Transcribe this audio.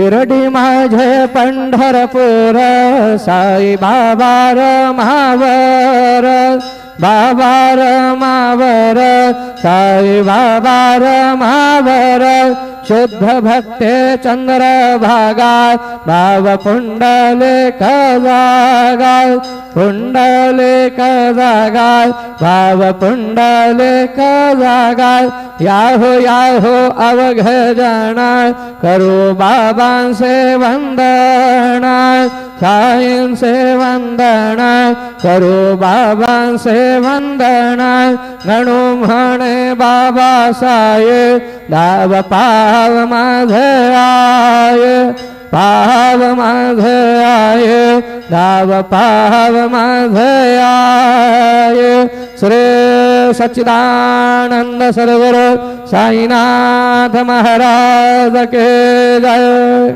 शिर्डी माझे पंढरपूर साई बाबा रमावर बाबा रमावर साई बाबा रमावर शुद्ध भक्ते चंद्रभागा भाव पुंडलिक जागा पुंडलिक जागा भाव पुंडलिक जागा याहो याहो अवघ जन करू बाबांसे वंदना साईंसे वंदना करू बाबांसे वंदना गणू म्हणे बाबा साये दाव पाव माझे आये पाव माझे आये दाव पाव माझे आये श्री सच्चिदानंद सद्गुरु साईनाथ महाराज के जय।